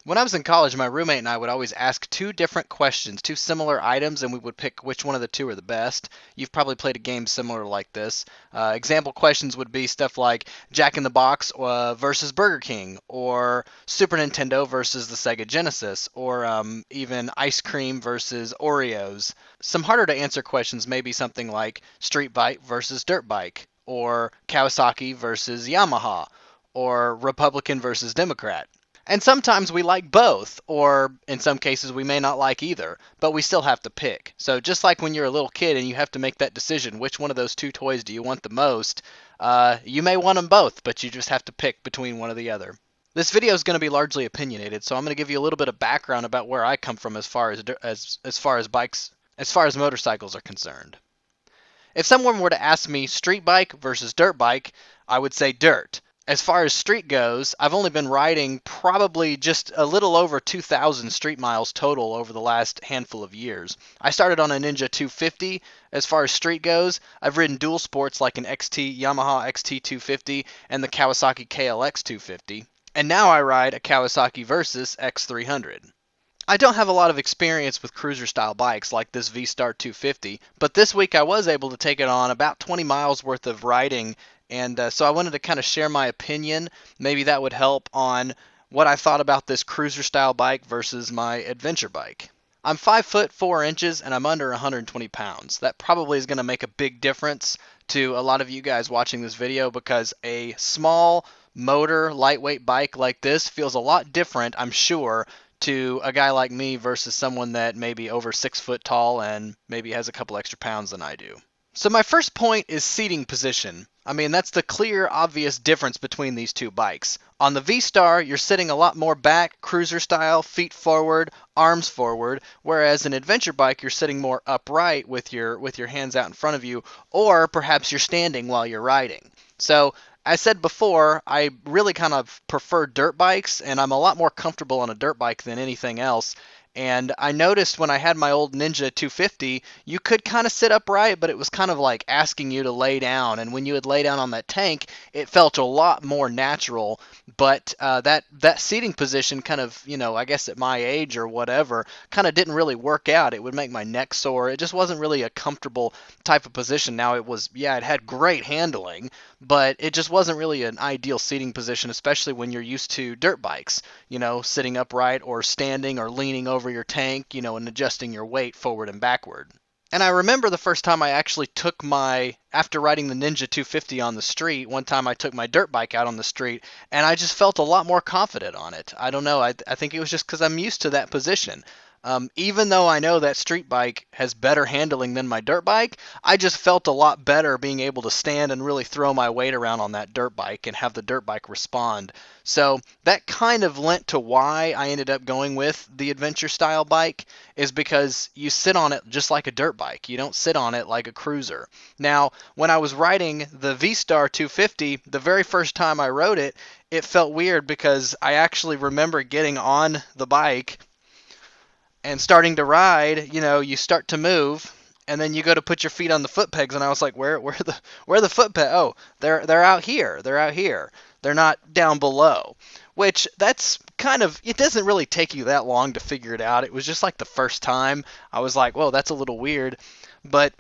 When I was in college, my roommate and I would always ask two different questions, two similar items, and we would pick which one of the two are the best. You've probably played a game similar like this. Example questions would be stuff like Jack in the Box versus Burger King, or Super Nintendo versus the Sega Genesis, or even ice cream versus Oreos. Some harder to answer questions may be something like street bike versus dirt bike, or Kawasaki versus Yamaha, or Republican versus Democrat. And sometimes we like both, or in some cases we may not like either, but we still have to pick. So just like when you're a little kid and you have to make that decision, which one of those two toys do you want the most, you may want them both, but you just have to pick between one or the other. This video is going to be largely opinionated, so I'm going to give you a little bit of background about where I come from as far as motorcycles are concerned. If someone were to ask me street bike versus dirt bike, I would say dirt. As far as street goes, I've only been riding probably just a little over 2,000 street miles total over the last handful of years. I started on a Ninja 250. As far as street goes, I've ridden dual sports like an Yamaha XT 250 and the Kawasaki KLX 250. And now I ride a Kawasaki Versys X300. I don't have a lot of experience with cruiser style bikes like this VStar 250, but this week I was able to take it on about 20 miles worth of riding, and so I wanted to kind of share my opinion. Maybe that would help on what I thought about this cruiser style bike versus my adventure bike. I'm 5 foot 4 inches and I'm under 120 pounds. That probably is going to make a big difference to a lot of you guys watching this video because a small motor lightweight bike like this feels a lot different, I'm sure, to a guy like me versus someone that may be over 6 foot tall and maybe has a couple extra pounds than I do. So my first point is seating position. I mean, that's the clear, obvious difference between these two bikes. On the V-Star, you're sitting a lot more back, cruiser style, feet forward, arms forward, whereas an adventure bike, you're sitting more upright with your hands out in front of you, or perhaps you're standing while you're riding. So I said before, I really kind of prefer dirt bikes, and I'm a lot more comfortable on a dirt bike than anything else. And I noticed when I had my old Ninja 250, you could kind of sit upright, but it was kind of like asking you to lay down. And when you would lay down on that tank, it felt a lot more natural. But that seating position kind of, I guess at my age or whatever, kind of didn't really work out. It would make my neck sore. It just wasn't really a comfortable type of position. Now it was, yeah, it had great handling, but it just wasn't really an ideal seating position, especially when you're used to dirt bikes, sitting upright or standing or leaning over your tank, and adjusting your weight forward and backward. And I remember the first time I actually after riding the Ninja 250 on the street, one time I took my dirt bike out on the street, and I just felt a lot more confident on it. I don't know, I think it was just because I'm used to that position. Even though I know that street bike has better handling than my dirt bike, I just felt a lot better being able to stand and really throw my weight around on that dirt bike and have the dirt bike respond. So that kind of lent to why I ended up going with the adventure style bike, is because you sit on it just like a dirt bike. You don't sit on it like a cruiser. Now, when I was riding the V-Star 250, the very first time I rode it, it felt weird because I actually remember getting on the bike and starting to ride. You start to move, and then you go to put your feet on the foot pegs, and I was like, where are the foot pegs? Oh, they're out here. They're out here. They're not down below. Which that's kind of, it doesn't really take you that long to figure it out. It was just like the first time I was like, whoa, that's a little weird. But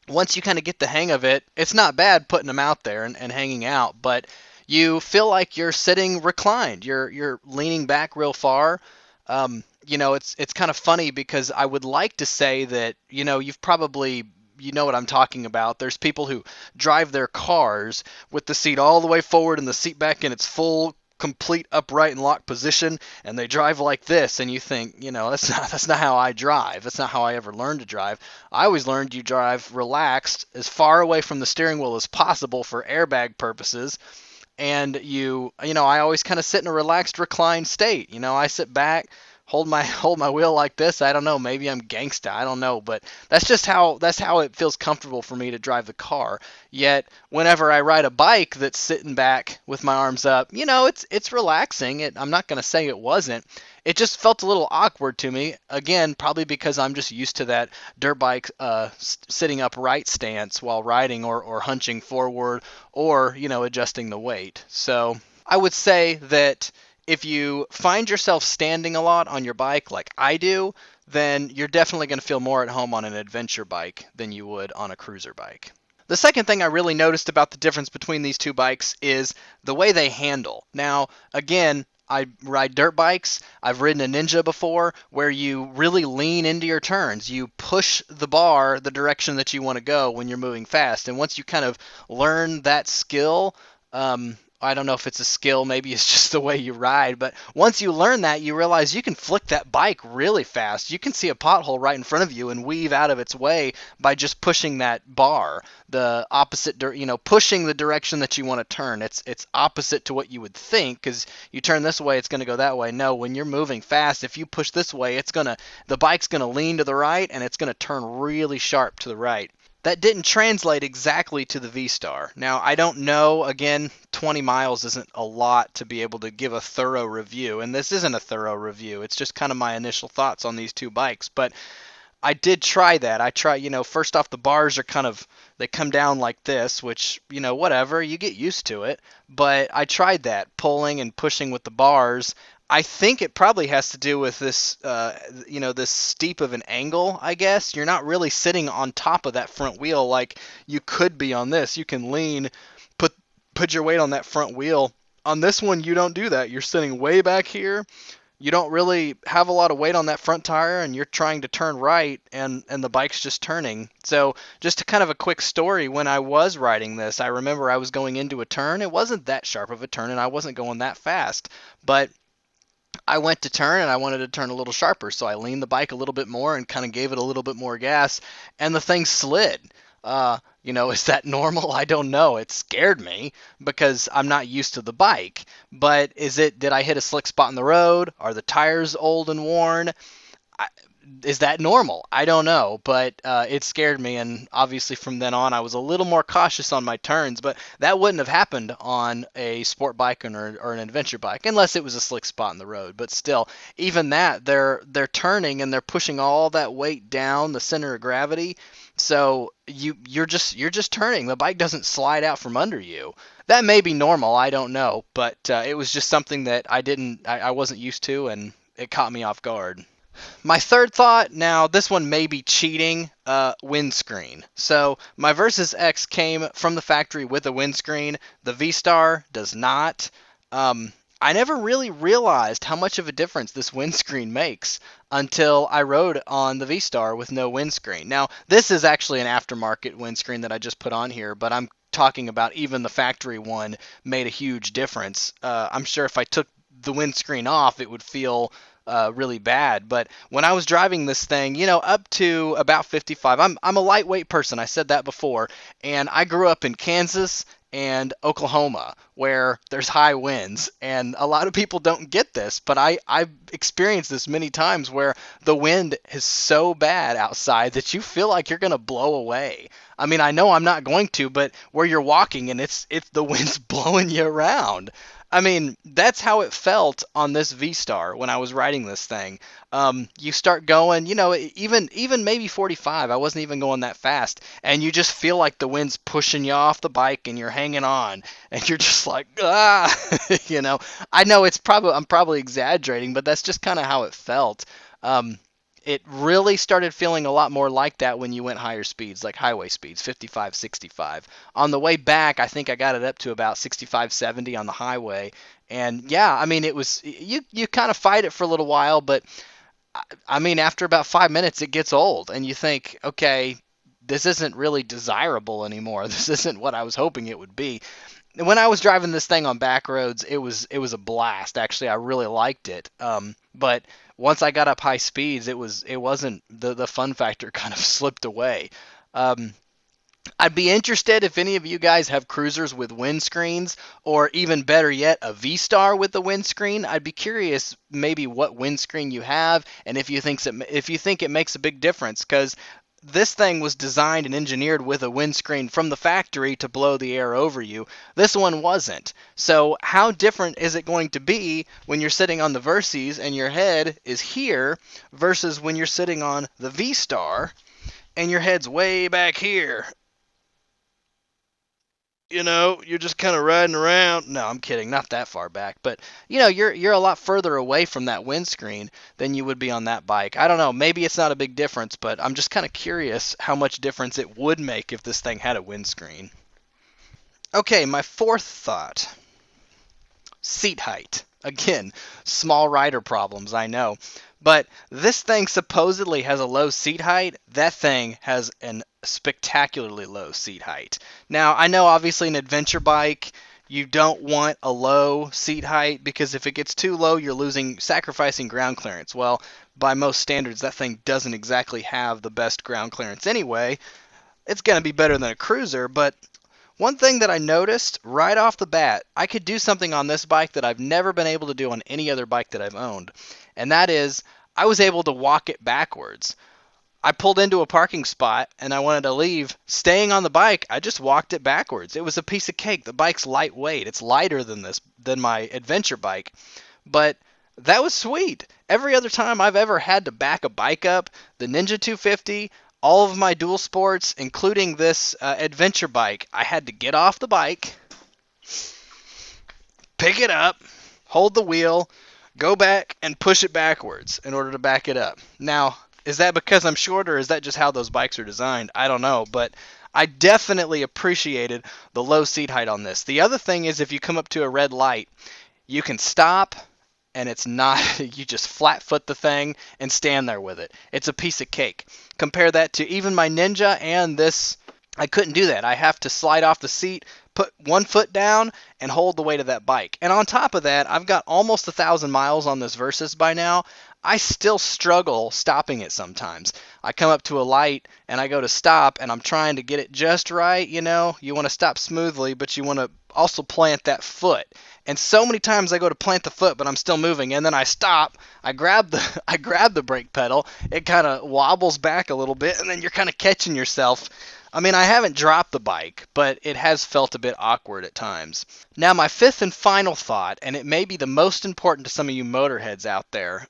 once you kind of get the hang of it, it's not bad putting them out there and hanging out, but you feel like you're sitting reclined. You're leaning back real far. It's kind of funny because I would like to say that, you've probably, you know what I'm talking about. There's people who drive their cars with the seat all the way forward and the seat back in its full, complete upright and locked position, and they drive like this, and you think, that's not how I drive. That's not how I ever learned to drive. I always learned you drive relaxed, as far away from the steering wheel as possible for airbag purposes. And I always kind of sit in a relaxed reclined state. I sit back, hold my hold my wheel like this. I don't know, maybe I'm gangsta, I don't know, but that's how it feels comfortable for me to drive the car. Yet whenever I ride a bike that's sitting back with my arms up, it's relaxing. I'm not going to say it wasn't. It just felt a little awkward to me. Again, probably because I'm just used to that dirt bike sitting upright stance while riding, or hunching forward, or adjusting the weight. So I would say that if you find yourself standing a lot on your bike like I do, then you're definitely going to feel more at home on an adventure bike than you would on a cruiser bike. The second thing I really noticed about the difference between these two bikes is the way they handle. Now, again, I ride dirt bikes. I've ridden a Ninja before where you really lean into your turns. You push the bar the direction that you want to go when you're moving fast. And once you kind of learn that skill, I don't know if it's a skill, maybe it's just the way you ride, but once you learn that, you realize you can flick that bike really fast. You can see a pothole right in front of you and weave out of its way by just pushing that bar the opposite, pushing the direction that you want to turn. It's opposite to what you would think, because you turn this way, it's going to go that way. No, when you're moving fast, if you push this way, the bike's going to lean to the right and it's going to turn really sharp to the right. That didn't translate exactly to the V-Star. Now, I don't know, again, 20 miles isn't a lot to be able to give a thorough review, and this isn't a thorough review. It's just kind of my initial thoughts on these two bikes, but I did try that. First off, the bars are they come down like this, which, whatever, you get used to it. But I tried that, pulling and pushing with the bars. I think it probably has to do with this, this steep of an angle, I guess. You're not really sitting on top of that front wheel like you could be on this. You can lean, put your weight on that front wheel. On this one, you don't do that. You're sitting way back here. You don't really have a lot of weight on that front tire, and you're trying to turn right, and the bike's just turning. So just kind of a quick story, when I was riding this, I remember I was going into a turn. It wasn't that sharp of a turn, and I wasn't going that fast, but I went to turn and I wanted to turn a little sharper, so I leaned the bike a little bit more and kind of gave it a little bit more gas, and the thing slid. Is that normal? I don't know. It scared me because I'm not used to the bike. But did I hit a slick spot in the road? Are the tires old and worn? Is that normal? I don't know, but it scared me, and obviously from then on I was a little more cautious on my turns, but that wouldn't have happened on a sport bike or an adventure bike unless it was a slick spot in the road. But still, even that, they're turning and they're pushing all that weight down the center of gravity, so you're just turning. The bike doesn't slide out from under you. That may be normal, I don't know, but it was just something that I wasn't used to, and it caught me off guard. My third thought, now this one may be cheating, windscreen. So my Versys X came from the factory with a windscreen. The V-Star does not. I never really realized how much of a difference this windscreen makes until I rode on the V-Star with no windscreen. Now, this is actually an aftermarket windscreen that I just put on here, but I'm talking about even the factory one made a huge difference. I'm sure if I took the windscreen off, it would feel really bad. But when I was driving this thing, up to about 55, I'm a lightweight person. I said that before, and I grew up in Kansas and Oklahoma where there's high winds, and a lot of people don't get this, but I've experienced this many times where the wind is so bad outside that you feel like you're going to blow away. I mean, I know I'm not going to, but where you're walking and it's the wind's blowing you around. I mean, that's how it felt on this V-Star when I was riding this thing. You start going, even maybe 45. I wasn't even going that fast, and you just feel like the wind's pushing you off the bike, and you're hanging on, and you're just like, ah, I know I'm probably exaggerating, but that's just kind of how it felt. It really started feeling a lot more like that when you went higher speeds, like highway speeds, 55, 65. On the way back, I think I got it up to about 65, 70 on the highway. And yeah, I mean, it was, you kind of fight it for a little while, but I mean, after about 5 minutes, it gets old, and you think, okay, this isn't really desirable anymore. This isn't what I was hoping it would be. When I was driving this thing on back roads, it was a blast. Actually, I really liked it. But once I got up high speeds, it wasn't the fun factor kind of slipped away. I'd be interested if any of you guys have cruisers with windscreens, or even better yet, a V-Star with a windscreen. I'd be curious maybe what windscreen you have, and if you think it makes a big difference, because this thing was designed and engineered with a windscreen from the factory to blow the air over you. This one wasn't. So how different is it going to be when you're sitting on the Versys and your head is here versus when you're sitting on the V-Star and your head's way back here? you're just kind of riding around. No, I'm kidding, not that far back, but you're a lot further away from that windscreen than you would be on that bike. I don't know, maybe it's not a big difference, but I'm just kind of curious how much difference it would make if this thing had a windscreen. Okay, my fourth thought. Seat height. Again, small rider problems, I know. But this thing supposedly has a low seat height. That thing has an spectacularly low seat height. Now, I know obviously an adventure bike, you don't want a low seat height because if it gets too low, you're sacrificing ground clearance. Well, by most standards, that thing doesn't exactly have the best ground clearance anyway. It's going to be better than a cruiser, but one thing that I noticed right off the bat, I could do something on this bike that I've never been able to do on any other bike that I've owned. And that is, I was able to walk it backwards. I pulled into a parking spot and I wanted to leave. Staying on the bike, I just walked it backwards. It was a piece of cake. The bike's lightweight. It's lighter than my adventure bike. But that was sweet. Every other time I've ever had to back a bike up, the Ninja 250, all of my dual sports, including this adventure bike, I had to get off the bike, pick it up, hold the wheel, go back, and push it backwards in order to back it up. Now, is that because I'm short, or is that just how those bikes are designed? I don't know, but I definitely appreciated the low seat height on this. The other thing is if you come up to a red light, you can stop, and it's not, you just flat foot the thing and stand there with it. It's a piece of cake. Compare that to even my Ninja and this, I couldn't do that. I have to slide off the seat, put one foot down, and hold the weight of that bike. And on top of that, I've got almost 1,000 miles on this Versys by now. I still struggle stopping it sometimes. I come up to a light and I go to stop and I'm trying to get it just right, you want to stop smoothly, but you want to also plant that foot. And so many times I go to plant the foot, but I'm still moving, and then I stop. I grab the I grab the brake pedal. It kind of wobbles back a little bit, and then you're kind of catching yourself. I mean, I haven't dropped the bike, but it has felt a bit awkward at times. Now, my fifth and final thought, and it may be the most important to some of you motorheads out there.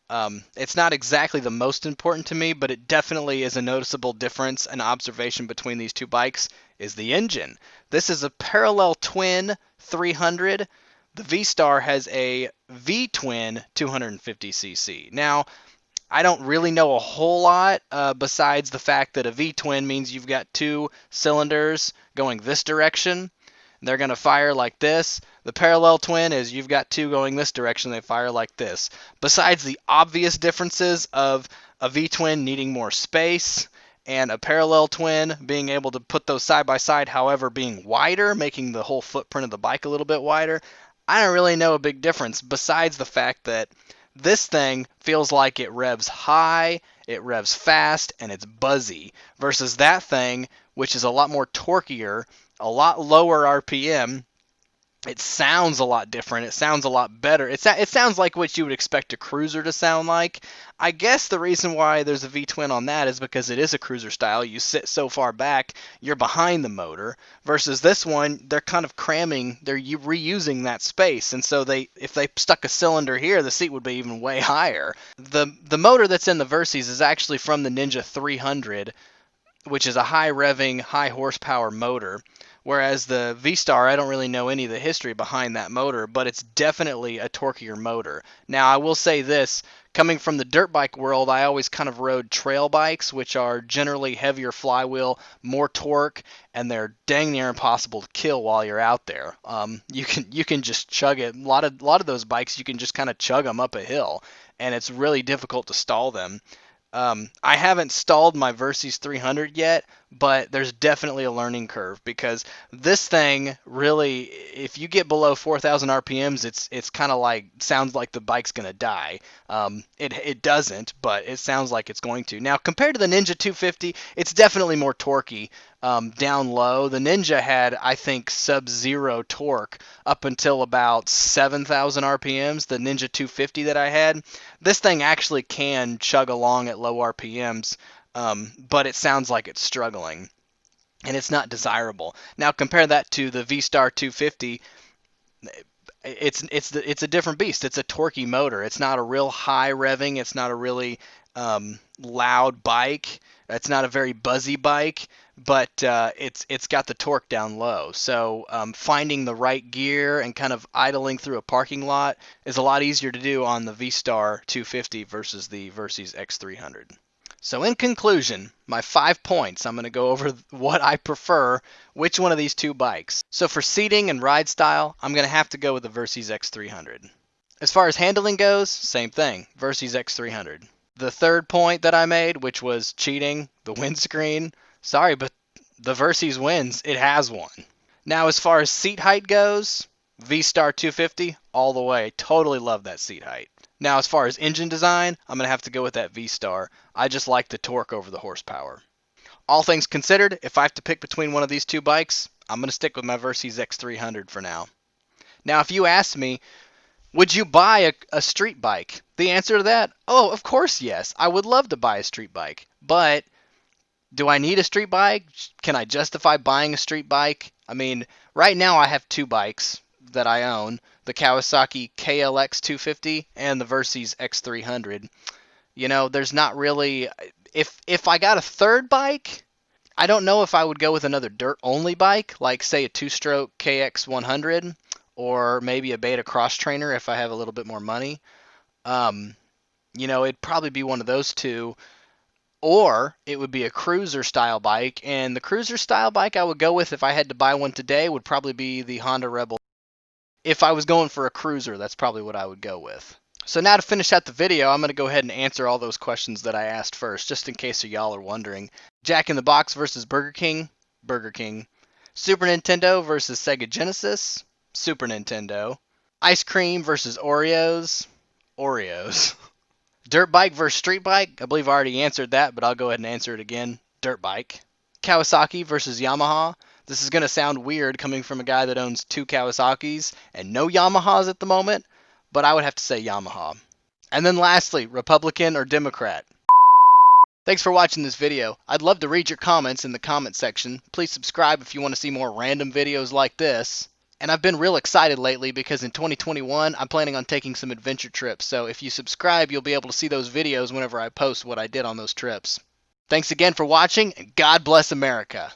It's not exactly the most important to me, but it definitely is a noticeable difference, an observation between these two bikes, is the engine. This is a parallel twin 300. The VStar has a V-twin 250cc. Now, I don't really know a whole lot besides the fact that a V-twin means you've got two cylinders going this direction. They're going to fire like this. The parallel twin is you've got two going this direction. They fire like this. Besides the obvious differences of a V-twin needing more space and a parallel twin being able to put those side by side, however, being wider, making the whole footprint of the bike a little bit wider, I don't really know a big difference besides the fact that this thing feels like it revs high, it revs fast, and it's buzzy, versus that thing, which is a lot more torquier, a lot lower RPM. It sounds a lot different. It sounds a lot better. It sounds like what you would expect a cruiser to sound like. I guess the reason why there's a V-twin on that is because it is a cruiser style. You sit so far back, you're behind the motor. Versus this one, they're kind of cramming, they're reusing that space. And so if they stuck a cylinder here, the seat would be even way higher. The motor that's in the Versys is actually from the Ninja 300, which is a high revving, high horsepower motor. Whereas the VStar, I don't really know any of the history behind that motor, but it's definitely a torquier motor. Now, I will say this, coming from the dirt bike world, I always kind of rode trail bikes, which are generally heavier flywheel, more torque, and they're dang near impossible to kill while you're out there. You can just chug it. A lot of those bikes, you can just kind of chug them up a hill, and it's really difficult to stall them. I haven't stalled my Versys 300 yet, but there's definitely a learning curve because this thing really, if you get below 4,000 RPMs, it's kind of like, sounds like the bike's going to die. It doesn't, but it sounds like it's going to. Now, compared to the Ninja 250, it's definitely more torquey. Down low, the Ninja had, I think, sub-zero torque up until about 7,000 RPMs, the Ninja 250 that I had. This thing actually can chug along at low RPMs, but it sounds like it's struggling, and it's not desirable. Now compare that to the VStar 250. It's a different beast. It's a torquey motor. It's not a real high revving. It's not a really loud bike. It's not a very buzzy bike. but it's got the torque down low. So finding the right gear and kind of idling through a parking lot is a lot easier to do on the VStar 250 versus the Versys X300. So in conclusion, my 5 points, I'm going to go over what I prefer, which one of these two bikes. So for seating and ride style, I'm going to have to go with the Versys X300. As far as handling goes, same thing, Versys X300. The third point that I made, which was cheating, the windscreen, sorry, but the Versys wins. It has one. Now as far as seat height goes, VStar 250 all the way. Totally love that seat height. Now, as far as engine design, I'm going to have to go with that VStar. I just like the torque over the horsepower. All things considered, if I have to pick between one of these two bikes, I'm going to stick with my Versys X300 for now. Now, if you ask me, would you buy a street bike? The answer to that, oh, of course, yes. I would love to buy a street bike. But do I need a street bike? Can I justify buying a street bike? I mean, right now I have two bikes that I own, the Kawasaki KLX 250 and the Versys X300. You know, there's not really, if I got a third bike, I don't know if I would go with another dirt only bike, like say a two-stroke KX 100 or maybe a Beta Cross Trainer if I have a little bit more money. It'd probably be one of those two, or it would be a cruiser style bike, and the cruiser style bike I would go with if I had to buy one today would probably be the Honda Rebel. If I was going for a cruiser, that's probably what I would go with. So now to finish out the video, I'm going to go ahead and answer all those questions that I asked first, just in case y'all are wondering. Jack in the Box versus Burger King, Burger King. Super Nintendo versus Sega Genesis, Super Nintendo. Ice cream versus Oreos, Oreos. Dirt bike versus street bike, I believe I already answered that, but I'll go ahead and answer it again. Dirt bike. Kawasaki versus Yamaha. This is going to sound weird coming from a guy that owns two Kawasaki's and no Yamahas at the moment, but I would have to say Yamaha. And then lastly, Republican or Democrat. Thanks for watching this video. I'd love to read your comments in the comment section. Please subscribe if you want to see more random videos like this. And I've been real excited lately because in 2021, I'm planning on taking some adventure trips. So if you subscribe, you'll be able to see those videos whenever I post what I did on those trips. Thanks again for watching, and God bless America.